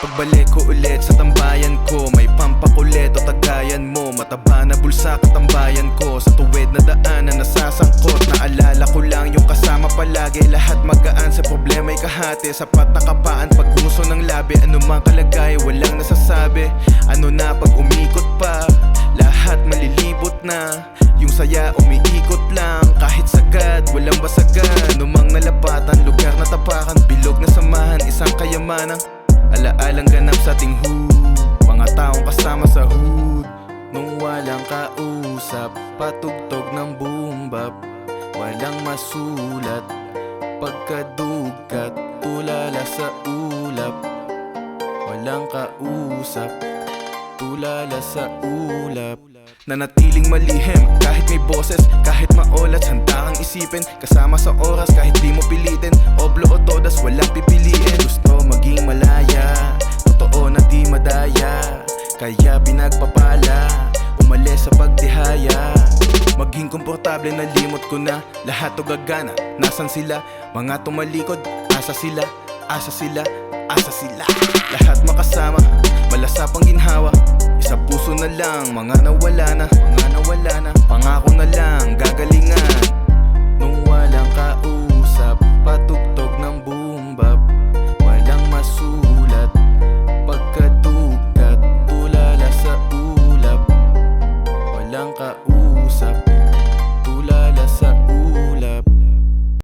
Pagbalik ko ulit sa tambayan ko, may pampakulit o tagayan mo. Mataba na bulsa katambayan ko, sa tuwid na daan na nasasangkot. Naalala ko lang yung kasama palagi, lahat magaan sa problema'y kahati. Sapat na kapaan pag gusto ng labi, anumang kalagay walang nasasabi. Ano na pag umikot pa, lahat malilibot na. Yung saya umiikot lang, kahit sagad, walang basagan. Anumang nalapatan, lugar na tapakan, bilog na samahan, isang kayamanan. Alaalang ganap sa ating hood, mga taong kasama sa hood. Nung walang kausap, patugtog ng boom bap. Walang masulat, pagkadugat, tulala sa ulap. Walang kausap, tulala sa ulap. Nanatiling malihim, kahit may boses, kahit maolat, handa kang isipin, kasama sa oras, kahit di mo pilitin. Oblo o todas, walang pipiliin. Gusto maging malaya, totoo na di madaya, kaya pinagpapala, umalis sa pagtihaya. Maging komportable, nalimot ko na lahat o gagana. Nasaan sila? Mga tumalikod, asa sila, asa sila, asa sila. Lahat makasama, malasapang ginhawa, isa puso na lang, mga nawala na.